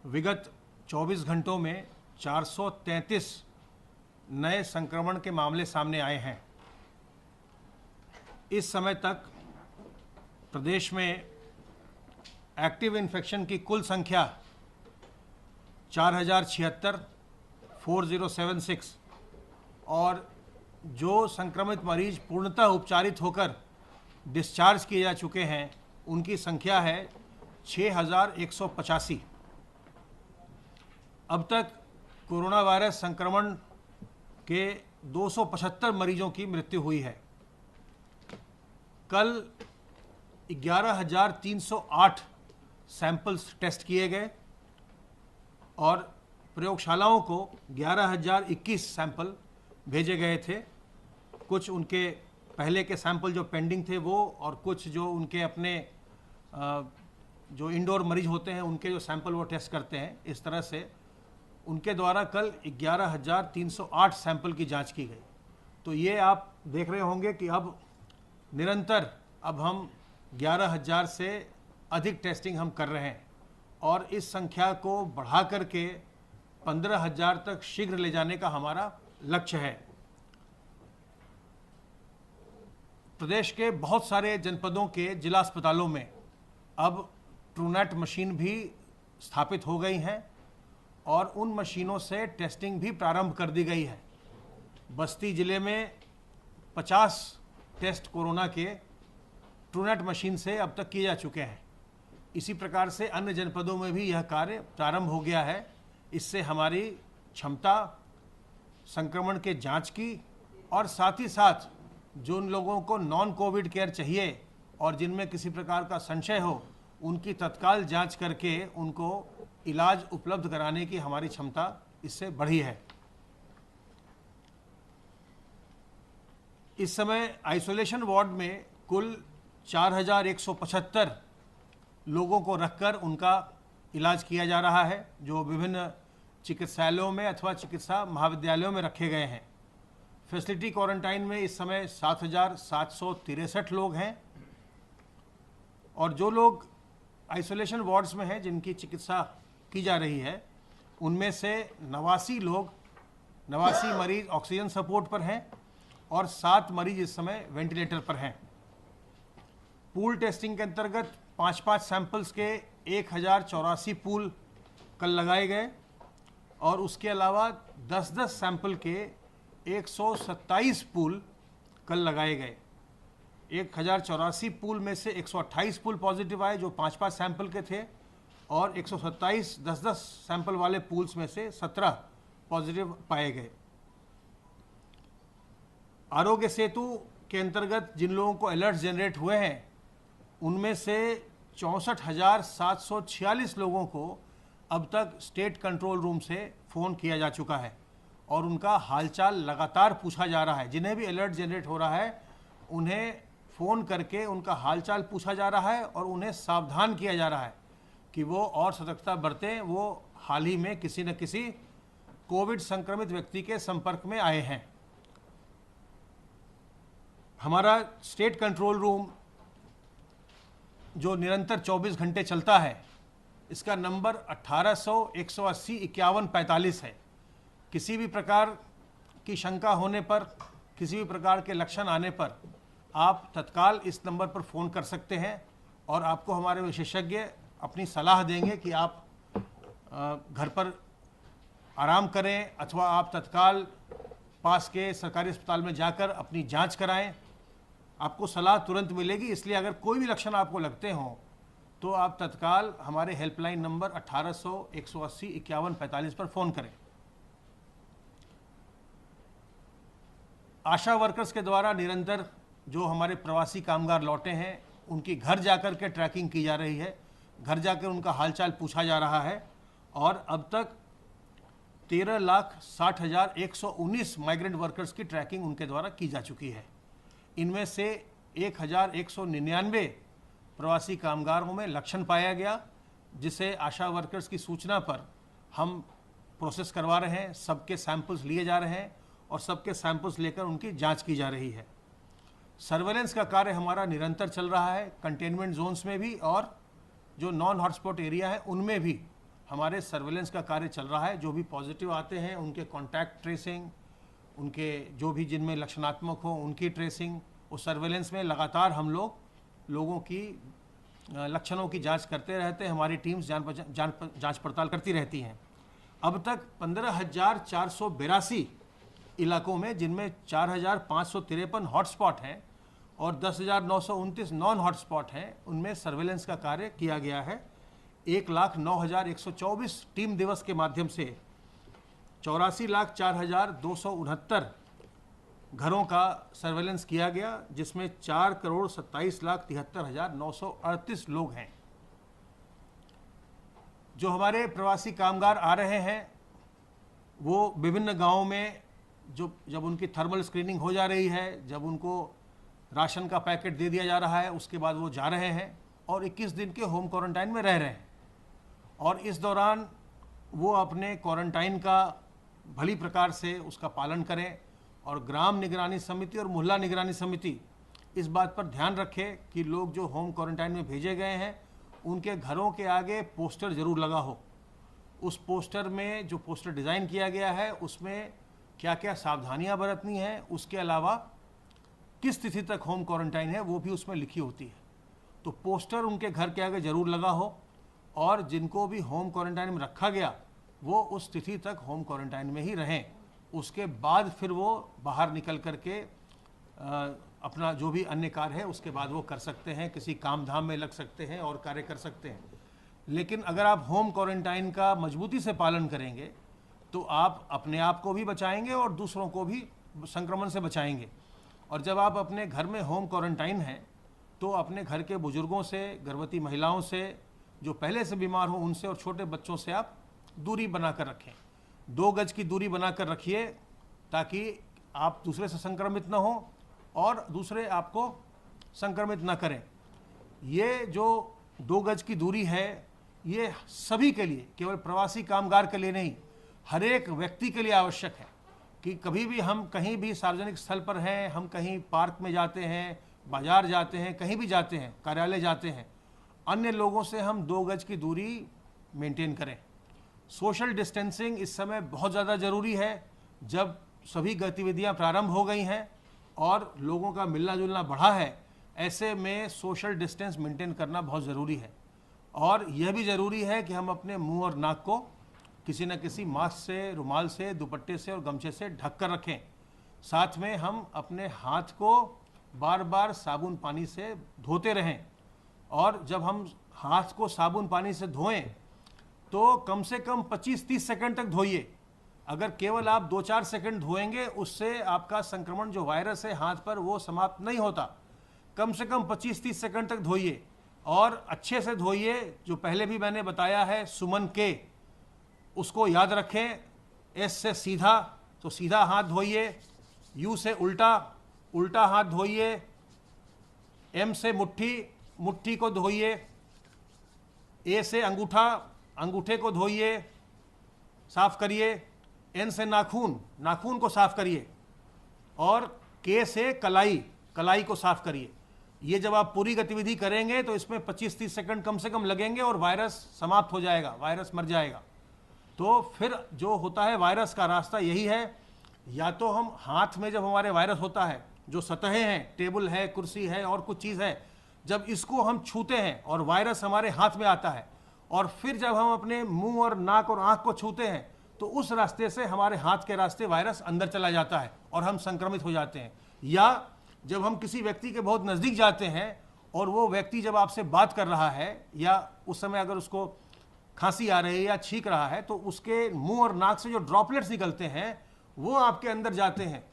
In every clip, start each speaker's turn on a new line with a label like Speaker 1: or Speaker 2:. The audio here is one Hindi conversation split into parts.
Speaker 1: विगत 24 घंटों में 433 नए संक्रमण के मामले सामने आए हैं। इस समय तक प्रदेश में एक्टिव इन्फेक्शन की कुल संख्या 4076 और जो संक्रमित मरीज पूर्णतः उपचारित होकर डिस्चार्ज किए जा चुके हैं उनकी संख्या है 6185। अब तक कोरोना वायरस संक्रमण के 275 मरीजों की मृत्यु हुई है। कल 11,308 सैंपल्स टेस्ट किए गए और प्रयोगशालाओं को 11,021 सैंपल भेजे गए थे। कुछ उनके पहले के सैंपल जो पेंडिंग थे वो, और कुछ जो उनके अपने जो इंडोर मरीज होते हैं उनके जो सैंपल वो टेस्ट करते हैं। इस तरह से उनके द्वारा कल 11,308 सैंपल की जांच की गई। तो ये आप देख रहे होंगे कि अब निरंतर अब हम 11,000 से अधिक टेस्टिंग हम कर रहे हैं और इस संख्या को बढ़ा करके 15,000 तक शीघ्र ले जाने का हमारा लक्ष्य है। प्रदेश के बहुत सारे जनपदों के जिला अस्पतालों में अब ट्रूनेट मशीन भी स्थापित हो गई हैं और उन मशीनों से टेस्टिंग भी प्रारंभ कर दी गई है। बस्ती जिले में 50 टेस्ट कोरोना के ट्रूनेट मशीन से अब तक किए जा चुके हैं। इसी प्रकार से अन्य जनपदों में भी यह कार्य प्रारंभ हो गया है। इससे हमारी क्षमता संक्रमण के जांच की और साथ ही साथ जो उन लोगों को नॉन कोविड केयर चाहिए और जिनमें किसी प्रकार का संशय हो उनकी तत्काल जांच करके उनको इलाज उपलब्ध कराने की हमारी क्षमता इससे बढ़ी है। इस समय आइसोलेशन वार्ड में कुल 4,175 लोगों को रखकर उनका इलाज किया जा रहा है, जो विभिन्न चिकित्सालयों में अथवा चिकित्सा महाविद्यालयों में रखे गए हैं। फैसिलिटी क्वारंटाइन में इस समय 7,763 लोग हैं और जो लोग आइसोलेशन वार्ड्स में हैं जिनकी चिकित्सा की जा रही है उनमें से 89 मरीज ऑक्सीजन सपोर्ट पर हैं और 7 मरीज इस समय वेंटिलेटर पर हैं। पूल टेस्टिंग के अंतर्गत 5-5 सैंपल्स के 1,084 पूल कल लगाए गए और उसके अलावा 10-10 सैंपल के 127 पूल कल लगाए गए। 1,084 पूल में से 128 पूल पॉजिटिव आए जो 5-5 सैंपल के थे और 127 10-10 सैंपल वाले पूल्स में से 17 पॉजिटिव पाए गए। आरोग्य सेतु के अंतर्गत जिन लोगों को अलर्ट जनरेट हुए हैं उनमें से 64,746 लोगों को अब तक स्टेट कंट्रोल रूम से फ़ोन किया जा चुका है और उनका हालचाल लगातार पूछा जा रहा है। जिन्हें भी अलर्ट जनरेट हो रहा है उन्हें फ़ोन करके उनका हालचाल पूछा जा रहा है और उन्हें सावधान किया जा रहा है कि वो और सतर्कता बरतें। वो हाल ही में किसी न किसी कोविड संक्रमित व्यक्ति के संपर्क में आए हैं। हमारा स्टेट कंट्रोल रूम जो निरंतर 24 घंटे चलता है, इसका नंबर 1800-180-5145 है। किसी भी प्रकार की शंका होने पर, किसी भी प्रकार के लक्षण आने पर आप तत्काल इस नंबर पर फ़ोन कर सकते हैं और आपको हमारे विशेषज्ञ अपनी सलाह देंगे कि आप घर पर आराम करें अथवा आप तत्काल पास के सरकारी अस्पताल में जाकर अपनी जांच कराएं। आपको सलाह तुरंत मिलेगी। इसलिए अगर कोई भी लक्षण आपको लगते हों तो आप तत्काल हमारे हेल्पलाइन नंबर 1800-180-5145 पर फ़ोन करें। आशा वर्कर्स के द्वारा निरंतर जो हमारे प्रवासी कामगार लौटे हैं उनकी घर जाकर के ट्रैकिंग की जा रही है। घर जाकर उनका हालचाल पूछा जा रहा है और अब तक 13,60,119 माइग्रेंट वर्कर्स की ट्रैकिंग उनके द्वारा की जा चुकी है। इनमें से 1,199 प्रवासी कामगारों में लक्षण पाया गया, जिसे आशा वर्कर्स की सूचना पर हम प्रोसेस करवा रहे हैं, सबके सैंपल्स लिए जा रहे हैं और सबके सैंपल्स लेकर उनकी जांच की जा रही है। सर्वेलेंस का कार्य हमारा निरंतर चल रहा है, कंटेनमेंट जोन्स में भी और जो नॉन हॉटस्पॉट एरिया है उनमें भी हमारे सर्वेलेंस का कार्य चल रहा है। जो भी पॉजिटिव आते हैं उनके कॉन्टैक्ट ट्रेसिंग, उनके जो भी जिनमें लक्षणात्मक हो उनकी ट्रेसिंग, उस सर्वेलेंस में लगातार हम लोगों की लक्षणों की जांच करते रहते हैं। हमारी टीम्स जांच पड़ताल करती रहती हैं। अब तक 15,482 इलाकों में, जिनमें 4,553 हॉटस्पॉट हैं और 10,929 नॉन हॉटस्पॉट हैं, उनमें सर्वेलेंस का कार्य किया गया है। 1,09,124 टीम दिवस के माध्यम से 84,04,269 घरों का सर्वेलेंस किया गया, जिसमें 4,27,73,938 लोग हैं। जो हमारे प्रवासी कामगार आ रहे हैं वो विभिन्न गांवों में जब उनकी थर्मल स्क्रीनिंग हो जा रही है, जब उनको राशन का पैकेट दे दिया जा रहा है, उसके बाद वो जा रहे हैं और 21 दिन के होम क्वारंटाइन में रह रहे हैं। और इस दौरान वो अपने क्वारंटाइन का भली प्रकार से उसका पालन करें और ग्राम निगरानी समिति और मोहल्ला निगरानी समिति इस बात पर ध्यान रखे कि लोग जो होम क्वारंटाइन में भेजे गए हैं उनके घरों के आगे पोस्टर ज़रूर लगा हो। उस पोस्टर में, जो पोस्टर डिज़ाइन किया गया है, उसमें क्या क्या सावधानियां बरतनी है, उसके अलावा किस तिथि तक होम क्वारंटाइन है वो भी उसमें लिखी होती है। तो पोस्टर उनके घर के आगे ज़रूर लगा हो और जिनको भी होम क्वारंटाइन में रखा गया वो उस तिथि तक होम क्वारंटाइन में ही रहें। उसके बाद फिर वो बाहर निकल करके अपना जो भी अन्य कार्य है उसके बाद वो कर सकते हैं, किसी काम धाम में लग सकते हैं और कार्य कर सकते हैं। लेकिन अगर आप होम क्वारंटाइन का मजबूती से पालन करेंगे तो आप अपने आप को भी बचाएंगे और दूसरों को भी संक्रमण से बचाएंगे। और जब आप अपने घर में होम क्वारंटाइन हैं तो अपने घर के बुजुर्गों से, गर्भवती महिलाओं से, जो पहले से बीमार हो उनसे और छोटे बच्चों से आप दूरी बनाकर रखें। 2 गज की दूरी बनाकर रखिए ताकि आप दूसरे से संक्रमित न हो और दूसरे आपको संक्रमित न करें। ये जो 2 गज की दूरी है ये सभी के लिए, केवल प्रवासी कामगार के लिए नहीं, हर एक व्यक्ति के लिए आवश्यक है कि कभी भी हम कहीं भी सार्वजनिक स्थल पर हैं, हम कहीं पार्क में जाते हैं, बाजार जाते हैं, कहीं भी जाते हैं, कार्यालय जाते हैं, अन्य लोगों से हम 2 गज की दूरी मेंटेन करें। सोशल डिस्टेंसिंग इस समय बहुत ज़्यादा ज़रूरी है। जब सभी गतिविधियां प्रारंभ हो गई हैं और लोगों का मिलना जुलना बढ़ा है, ऐसे में सोशल डिस्टेंस मेंटेन करना बहुत ज़रूरी है। और यह भी ज़रूरी है कि हम अपने मुंह और नाक को किसी न किसी मास्क से, रुमाल से, दुपट्टे से और गमछे से ढक कर रखें। साथ में हम अपने हाथ को बार बार साबुन पानी से धोते रहें और जब हम हाथ को साबुन पानी से धोएं तो कम से कम 25-30 सेकंड तक धोइए। अगर केवल आप 2-4 सेकंड धोएंगे उससे आपका संक्रमण जो वायरस है हाथ पर वो समाप्त नहीं होता। कम से कम 25-30 सेकंड तक धोइए और अच्छे से धोइए। जो पहले भी मैंने बताया है, सुमन के, उसको याद रखें। एस से सीधा, तो सीधा हाथ धोइए। यू से उल्टा, उल्टा हाथ धोइए। एम से मुट्ठी, मुट्ठी को धोइए। ए से अंगूठा, अंगूठे को धोइए, साफ करिए। एन से नाखून, नाखून को साफ करिए। और के से कलाई, कलाई को साफ करिए। ये जब आप पूरी गतिविधि करेंगे तो इसमें 25-30 सेकंड कम से कम लगेंगे और वायरस समाप्त हो जाएगा, वायरस मर जाएगा। तो फिर जो होता है, वायरस का रास्ता यही है, या तो हम हाथ में जब हमारे वायरस होता है, जो सतहें हैं, टेबल है, कुर्सी है और कुछ चीज़ है, जब इसको हम छूते हैं और वायरस हमारे हाथ में आता है, और फिर जब हम अपने मुंह और नाक और आंख को छूते हैं तो उस रास्ते से हमारे हाथ के रास्ते वायरस अंदर चला जाता है और हम संक्रमित हो जाते हैं। या जब हम किसी व्यक्ति के बहुत नज़दीक जाते हैं और वो व्यक्ति जब आपसे बात कर रहा है या उस समय अगर उसको खांसी आ रही है या छींक रहा है तो उसके मुंह और नाक से जो ड्रॉपलेट्स निकलते हैं वो आपके अंदर जाते हैं,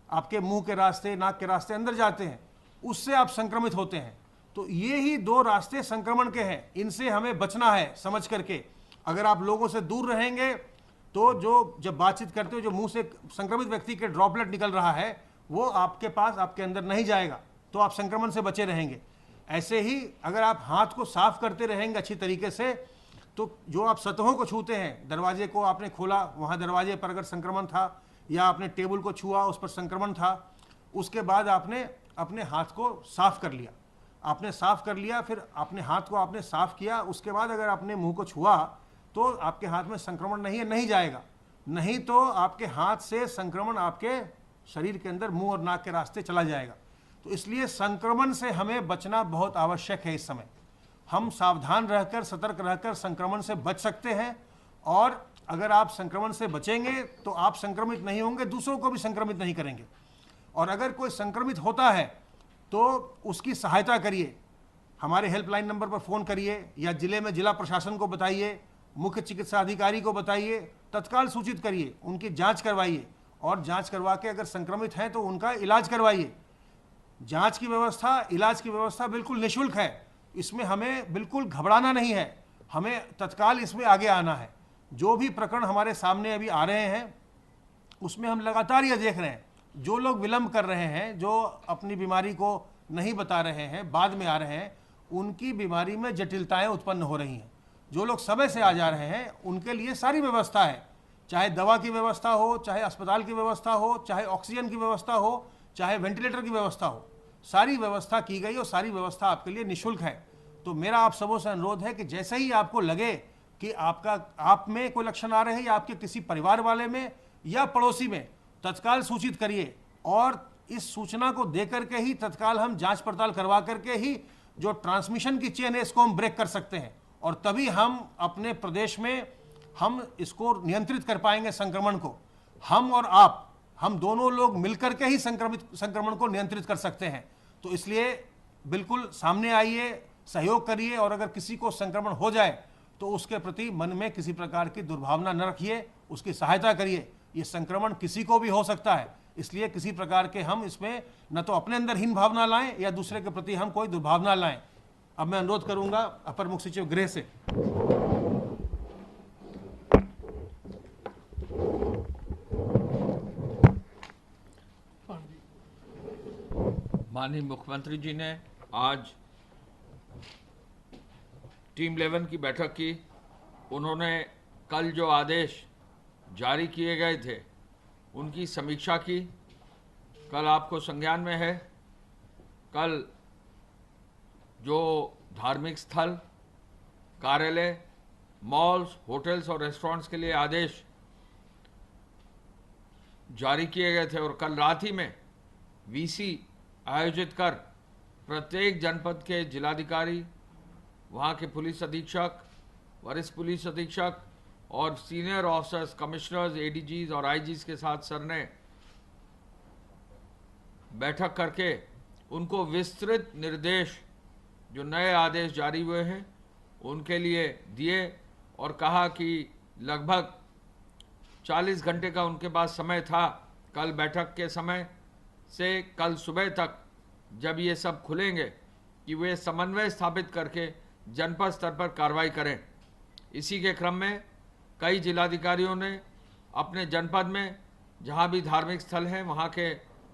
Speaker 1: आपके मुंह के रास्ते, नाक के रास्ते अंदर जाते हैं, उससे आप संक्रमित होते हैं। तो ये ही 2 रास्ते संक्रमण के हैं, इनसे हमें बचना है समझ करके। अगर आप लोगों से दूर रहेंगे तो जो जब बातचीत करते हो जो मुंह से संक्रमित व्यक्ति के ड्रॉपलेट निकल रहा है वो आपके पास, आपके अंदर नहीं जाएगा, तो आप संक्रमण से बचे रहेंगे। ऐसे ही अगर आप हाथ को साफ करते रहेंगे अच्छी तरीके से तो जो आप सतहों को छूते हैं, दरवाजे को आपने खोला, वहाँ दरवाजे पर अगर संक्रमण था, या आपने टेबल को छुआ उस पर संक्रमण था, उसके बाद आपने अपने हाथ को साफ कर लिया, आपने साफ कर लिया, फिर अपने हाथ को आपने साफ किया, उसके बाद अगर आपने मुंह को छुआ तो आपके हाथ में संक्रमण नहीं है, नहीं जाएगा, नहीं तो आपके हाथ से संक्रमण आपके शरीर के अंदर मुंह और नाक के रास्ते चला जाएगा। तो इसलिए संक्रमण से हमें बचना बहुत आवश्यक है। इस समय हम सावधान रहकर, सतर्क रहकर संक्रमण से बच सकते हैं, और अगर आप संक्रमण से बचेंगे तो आप संक्रमित नहीं होंगे, दूसरों को भी संक्रमित नहीं करेंगे। और अगर कोई संक्रमित होता है तो उसकी सहायता करिए, हमारे हेल्पलाइन नंबर पर फ़ोन करिए, या जिले में जिला प्रशासन को बताइए, मुख्य चिकित्सा अधिकारी को बताइए, तत्काल सूचित करिए, उनकी जांच करवाइए, और जांच करवा के अगर संक्रमित हैं तो उनका इलाज करवाइए। जांच की व्यवस्था, इलाज की व्यवस्था बिल्कुल निःशुल्क है, इसमें हमें बिल्कुल घबराना नहीं है, हमें तत्काल इसमें आगे आना है। जो भी प्रकरण हमारे सामने अभी आ रहे हैं उसमें हम लगातार ये देख रहे हैं, जो लोग विलंब कर रहे हैं, जो अपनी बीमारी को नहीं बता रहे हैं, बाद में आ रहे हैं, उनकी बीमारी में जटिलताएं उत्पन्न हो रही हैं। जो लोग समय से आ जा रहे हैं उनके लिए सारी व्यवस्था है, चाहे दवा की व्यवस्था हो, चाहे अस्पताल की व्यवस्था हो, चाहे ऑक्सीजन की व्यवस्था हो, चाहे वेंटिलेटर की व्यवस्था हो, सारी व्यवस्था की गई और सारी व्यवस्था आपके लिए निःशुल्क है। तो मेरा आप सबों से अनुरोध है कि जैसे ही आपको लगे कि आप में कोई लक्षण आ रहे हैं, या आपके किसी परिवार वाले में या पड़ोसी में, तत्काल सूचित करिए, और इस सूचना को देकर के ही तत्काल हम जांच पड़ताल करवा करके ही जो ट्रांसमिशन की चेन है इसको हम ब्रेक कर सकते हैं, और तभी हम अपने प्रदेश में हम इसको नियंत्रित कर पाएंगे संक्रमण को। हम और आप, हम दोनों लोग मिलकर के ही संक्रमण को नियंत्रित कर सकते हैं। तो इसलिए बिल्कुल सामने आइए, सहयोग करिए, और अगर किसी को संक्रमण हो जाए तो उसके प्रति मन में किसी प्रकार की दुर्भावना न रखिए, उसकी सहायता करिए। ये संक्रमण किसी को भी हो सकता है, इसलिए किसी प्रकार के हम इसमें न तो अपने अंदर हीन भावना लाएं या दूसरे के प्रति हम कोई दुर्भावना लाएं। अब मैं अनुरोध करूंगा अपर मुख्य सचिव गृह से।
Speaker 2: माननीय मुख्यमंत्री जी ने आज टीम 11 की बैठक की। उन्होंने कल जो आदेश जारी किए गए थे उनकी समीक्षा की। कल आपको संज्ञान में है, कल जो धार्मिक स्थल, कार्यालय, मॉल्स, होटल्स और रेस्टोरेंट्स के लिए आदेश जारी किए गए थे, और कल रात ही में वीसी आयोजित कर प्रत्येक जनपद के जिलाधिकारी, वहाँ के पुलिस अधीक्षक, वरिष्ठ पुलिस अधीक्षक और सीनियर ऑफिसर्स, कमिश्नर्स, एडीजीज और आईजीज के साथ सर ने बैठक करके उनको विस्तृत निर्देश, जो नए आदेश जारी हुए हैं उनके लिए दिए, और कहा कि लगभग 40 घंटे का उनके पास समय था कल बैठक के समय से कल सुबह तक, जब ये सब खुलेंगे, कि वे समन्वय स्थापित करके जनपद स्तर पर कार्रवाई करें। इसी के क्रम में कई जिलाधिकारियों ने अपने जनपद में जहां भी धार्मिक स्थल हैं वहां के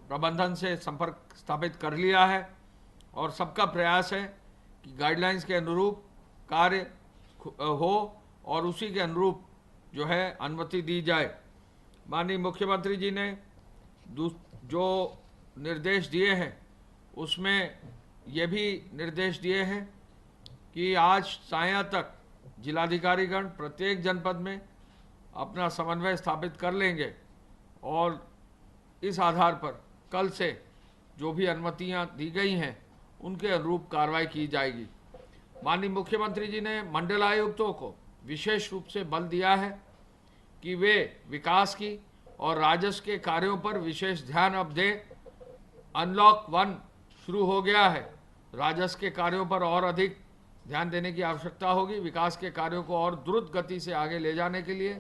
Speaker 2: प्रबंधन से संपर्क स्थापित कर लिया है, और सबका प्रयास है कि गाइडलाइंस के अनुरूप कार्य हो और उसी के अनुरूप जो है अनुमति दी जाए। माननीय मुख्यमंत्री जी ने जो निर्देश दिए हैं उसमें ये भी निर्देश दिए हैं कि आज सायं तक जिलाधिकारीगण प्रत्येक जनपद में अपना समन्वय स्थापित कर लेंगे, और इस आधार पर कल से जो भी अनुमतियां दी गई हैं उनके अनुरूप कार्रवाई की जाएगी। माननीय मुख्यमंत्री जी ने मंडलायुक्तों को विशेष रूप से बल दिया है कि वे विकास की और राजस्व के कार्यों पर विशेष ध्यान अब दें। अनलॉक 1 शुरू हो गया है, राजस्व के कार्यों पर और अधिक ध्यान देने की आवश्यकता होगी। विकास के कार्यों को और द्रुत गति से आगे ले जाने के लिए,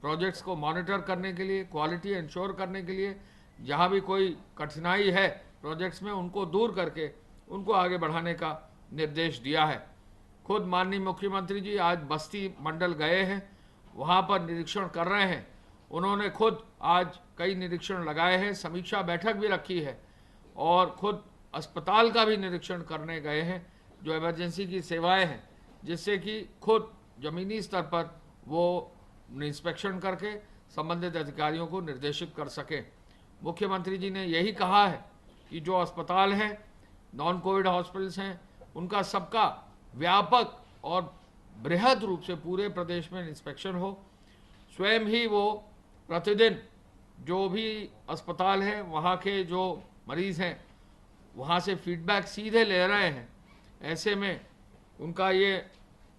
Speaker 2: प्रोजेक्ट्स को मॉनिटर करने के लिए, क्वालिटी इंश्योर करने के लिए, जहां भी कोई कठिनाई है प्रोजेक्ट्स में उनको दूर करके उनको आगे बढ़ाने का निर्देश दिया है। खुद माननीय मुख्यमंत्री जी आज बस्ती मंडल गए हैं, वहां पर निरीक्षण कर रहे हैं। उन्होंने खुद आज कई निरीक्षण लगाए हैं, समीक्षा बैठक भी रखी है, और खुद अस्पताल का भी निरीक्षण करने गए हैं, जो इमरजेंसी की सेवाएं हैं, जिससे कि खुद जमीनी स्तर पर वो इंस्पेक्शन करके संबंधित अधिकारियों को निर्देशित कर सकें। मुख्यमंत्री जी ने यही कहा है कि जो अस्पताल हैं, नॉन कोविड हॉस्पिटल्स हैं, उनका सबका व्यापक और बृहद रूप से पूरे प्रदेश में इंस्पेक्शन हो। स्वयं ही वो प्रतिदिन जो भी अस्पताल हैं, वहाँ के जो मरीज़ हैं, वहाँ से फीडबैक सीधे ले रहे हैं। ऐसे में उनका ये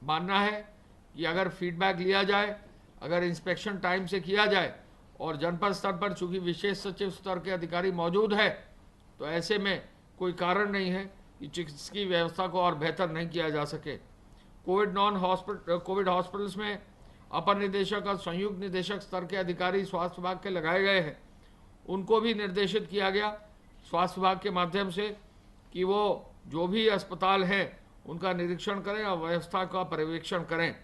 Speaker 2: मानना है कि अगर फीडबैक लिया जाए, अगर इंस्पेक्शन टाइम से किया जाए और जनपद स्तर पर चूंकि विशेष सचिव स्तर के अधिकारी मौजूद है, तो ऐसे में कोई कारण नहीं है कि चिकित्सकीय व्यवस्था को और बेहतर नहीं किया जा सके। कोविड हॉस्पिटल्स में अपर निदेशक और संयुक्त निदेशक स्तर के अधिकारी स्वास्थ्य विभाग के लगाए गए हैं। उनको भी निर्देशित किया गया स्वास्थ्य विभाग के माध्यम से कि वो जो भी अस्पताल हैं उनका निरीक्षण करें और व्यवस्था का पर्यवेक्षण करें।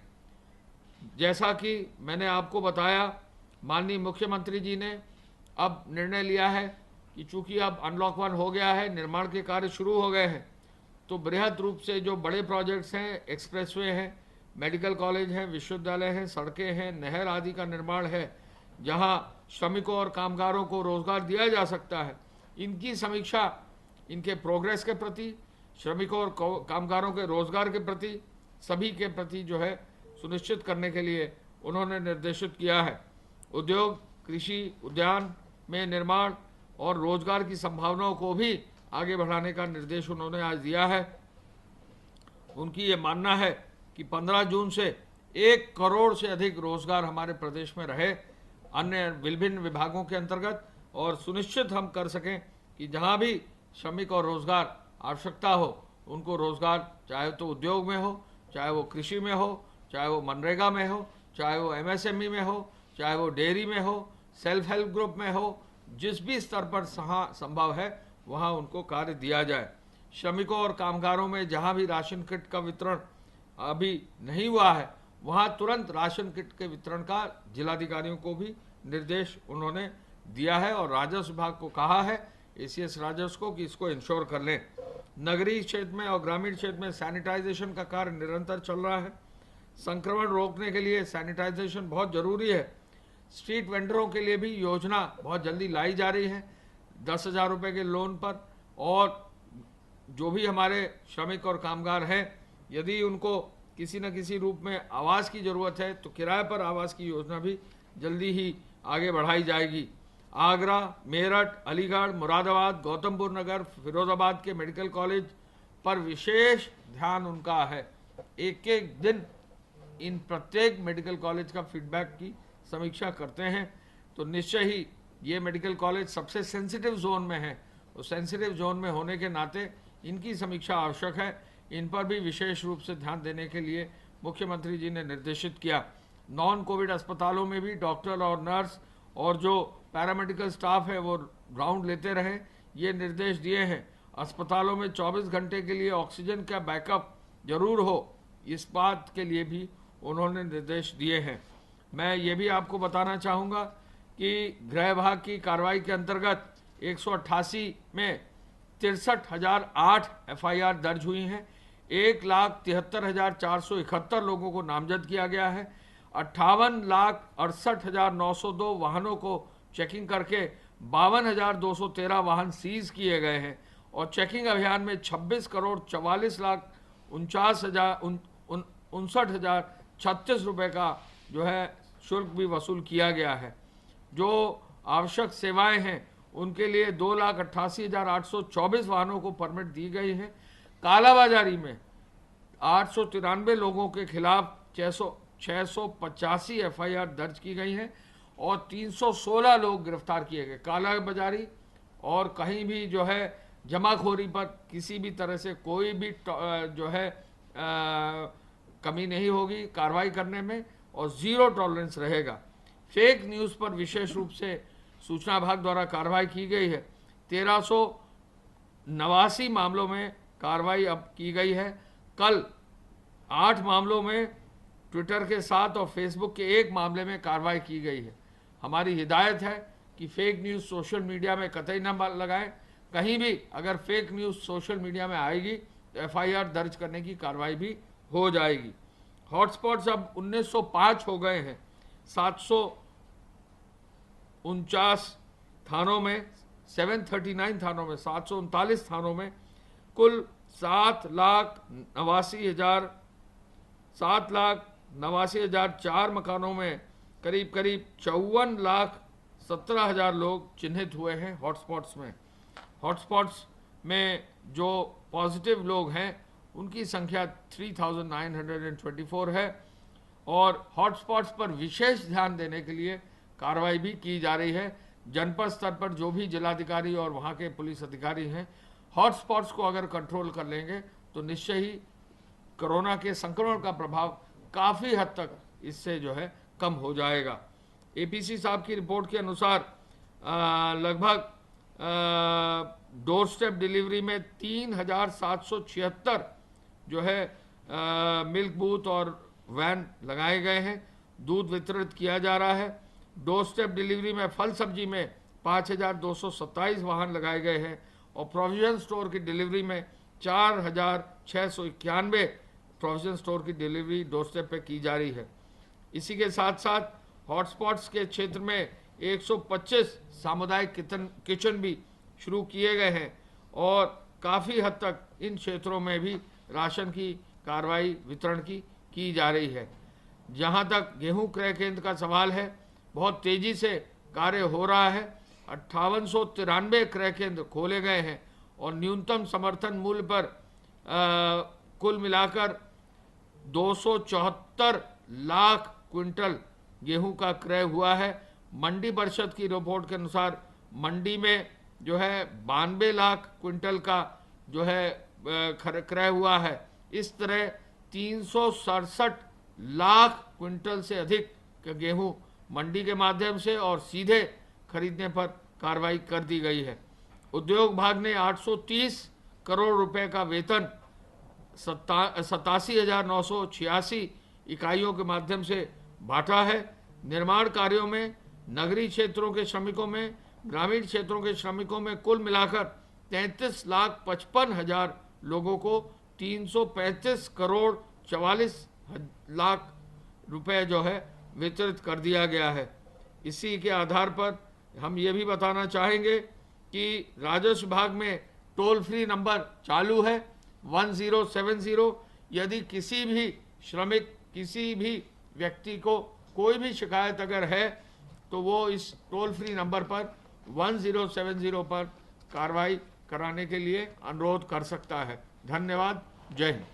Speaker 2: जैसा कि मैंने आपको बताया, माननीय मुख्यमंत्री जी ने अब निर्णय लिया है कि चूंकि अब अनलॉक 1 हो गया है, निर्माण के कार्य शुरू हो गए हैं, तो बृहद रूप से जो बड़े प्रोजेक्ट्स हैं, एक्सप्रेसवे हैं, मेडिकल कॉलेज हैं, विश्वविद्यालय हैं, सड़कें हैं, नहर आदि का निर्माण है, जहां श्रमिकों और कामगारों को रोजगार दिया जा सकता है, इनकी समीक्षा, इनके प्रोग्रेस के प्रति, श्रमिकों और कामगारों के रोजगार के प्रति, सभी के प्रति जो है सुनिश्चित करने के लिए उन्होंने निर्देशित किया है। उद्योग, कृषि, उद्यान में निर्माण और रोजगार की संभावनाओं को भी आगे बढ़ाने का निर्देश उन्होंने आज दिया है। उनकी ये मानना है कि 15 जून से 1 करोड़ से अधिक रोजगार हमारे प्रदेश में रहे अन्य विभिन्न विभागों के अंतर्गत, और सुनिश्चित हम कर सकें कि जहां भी श्रमिक और रोजगार आवश्यकता हो उनको रोजगार, चाहे तो उद्योग में हो, चाहे वो कृषि में हो, चाहे वो मनरेगा में हो, चाहे वो MSME में हो, चाहे वो डेयरी में हो, सेल्फ हेल्प ग्रुप में हो, जिस भी स्तर पर संभव है वहाँ उनको कार्य दिया जाए। श्रमिकों और कामगारों में जहाँ भी राशन किट का वितरण अभी नहीं हुआ है, वहाँ तुरंत राशन किट के वितरण का जिलाधिकारियों को भी निर्देश उन्होंने दिया है और राजस्व विभाग को कहा है, ACS राजस्व को, कि इसको इंश्योर कर लें। नगरीय क्षेत्र में और ग्रामीण क्षेत्र में सैनिटाइजेशन का कार्य निरंतर चल रहा है। संक्रमण रोकने के लिए सैनिटाइजेशन बहुत ज़रूरी है। स्ट्रीट वेंडरों के लिए भी योजना बहुत जल्दी लाई जा रही है 10,000 रुपये के लोन पर, और जो भी हमारे श्रमिक और कामगार हैं, यदि उनको किसी न किसी रूप में आवास की ज़रूरत है तो किराए पर आवास की योजना भी जल्दी ही आगे बढ़ाई जाएगी। आगरा, मेरठ, अलीगढ़, मुरादाबाद, गौतमबुद्ध नगर, फिरोजाबाद के मेडिकल कॉलेज पर विशेष ध्यान उनका है। एक एक दिन इन प्रत्येक मेडिकल कॉलेज का फीडबैक की समीक्षा करते हैं, तो निश्चय ही ये मेडिकल कॉलेज सबसे सेंसिटिव जोन में है, तो सेंसिटिव जोन में होने के नाते इनकी समीक्षा आवश्यक है। इन पर भी विशेष रूप से ध्यान देने के लिए मुख्यमंत्री जी ने निर्देशित किया। नॉन कोविड अस्पतालों में भी डॉक्टर और नर्स और जो पैरामेडिकल स्टाफ है वो राउंड लेते रहे, ये निर्देश दिए हैं। अस्पतालों में 24 घंटे के लिए ऑक्सीजन का बैकअप जरूर हो, इस बात के लिए भी उन्होंने निर्देश दिए हैं। मैं ये भी आपको बताना चाहूँगा कि गृह विभाग की कार्रवाई के अंतर्गत 188 में 63,008 FIR दर्ज हुई हैं। 1,73,471 लोगों को नामजद किया गया है। 58,68,902 वाहनों को चेकिंग करके 52,213 वाहन सीज किए गए हैं, और चेकिंग अभियान में 26,44,59,36 रुपये का जो है शुल्क भी वसूल किया गया है। जो आवश्यक सेवाएं हैं उनके लिए 2,88,824 वाहनों को परमिट दी गई है। कालाबाजारी में 893 लोगों के खिलाफ 685 FIR दर्ज की गई हैं और 316 लोग गिरफ्तार किए गए। कालाबाजारी और कहीं भी जो है जमाखोरी पर किसी भी तरह से कोई भी जो है कमी नहीं होगी कार्रवाई करने में, और ज़ीरो टॉलरेंस रहेगा। फेक न्यूज़ पर विशेष रूप से सूचना विभाग द्वारा कार्रवाई की गई है। 1389 मामलों में कार्रवाई अब की गई है। कल 8 मामलों में ट्विटर के साथ और फेसबुक के 1 मामले में कार्रवाई की गई है। हमारी हिदायत है कि फेक न्यूज़ सोशल मीडिया में कतई न लगाएं। कहीं भी अगर फेक न्यूज़ सोशल मीडिया में आएगी तो FIR दर्ज करने की कार्रवाई भी हो जाएगी। हॉटस्पॉट्स अब 1905 हो गए हैं। 749 थानों में, 739 थानों में, 739 थानों में कुल 7,89,004 मकानों में करीब करीब 54,17,000 लोग चिन्हित हुए हैं हॉटस्पॉट्स में। हॉटस्पॉट्स में जो पॉजिटिव लोग हैं उनकी संख्या 3,924 है और हॉटस्पॉट्स पर विशेष ध्यान देने के लिए कार्रवाई भी की जा रही है। जनपद स्तर पर जो भी जिलाधिकारी और वहाँ के पुलिस अधिकारी हैं, हॉटस्पॉट्स को अगर कंट्रोल कर लेंगे तो निश्चय ही कोरोना के संक्रमण का प्रभाव काफ़ी हद तक इससे जो है कम हो जाएगा। एपीसी साहब की रिपोर्ट के अनुसार लगभग डोर स्टेप डिलीवरी में 3,776 जो है मिल्क बूथ और वैन लगाए गए हैं, दूध वितरित किया जा रहा है। डोर स्टेप डिलीवरी में फल सब्जी में 5,227 वाहन लगाए गए हैं और प्रोविजन स्टोर की डिलीवरी में 4,691 प्रोविजन स्टोर की डिलीवरी डोर स्टेप पे की जा रही है। इसी के साथ साथ हॉटस्पॉट्स के क्षेत्र में 125 सामुदायिक किचन भी शुरू किए गए हैं और काफ़ी हद तक इन क्षेत्रों में भी राशन की कार्रवाई वितरण की जा रही है। जहां तक गेहूं क्रय केंद्र का सवाल है, बहुत तेज़ी से कार्य हो रहा है। 5893 क्रय केंद्र खोले गए हैं और न्यूनतम समर्थन मूल्य पर कुल मिलाकर 274 लाख क्विंटल गेहूं का क्रय हुआ है। मंडी परिषद की रिपोर्ट के अनुसार मंडी में जो है 92 लाख क्विंटल का जो है क्रय हुआ है। इस तरह 367 लाख क्विंटल से अधिक गेहूं मंडी के माध्यम से और सीधे खरीदने पर कार्रवाई कर दी गई है। उद्योग विभाग ने 830 करोड़ रुपए का वेतन 87,986 इकाइयों के माध्यम से बांटा है। निर्माण कार्यों में नगरीय क्षेत्रों के श्रमिकों में, ग्रामीण क्षेत्रों के श्रमिकों में कुल मिलाकर 33,55,000 लोगों को 335 करोड़ 44 लाख रुपए जो है वितरित कर दिया गया है। इसी के आधार पर हम ये भी बताना चाहेंगे कि राजस्व विभाग में टोल फ्री नंबर चालू है 1070। यदि किसी भी श्रमिक, किसी भी व्यक्ति को कोई भी शिकायत अगर है तो वो इस टोल फ्री नंबर पर 1070 पर कार्रवाई कराने के लिए अनुरोध कर सकता है। धन्यवाद। जय हिंद।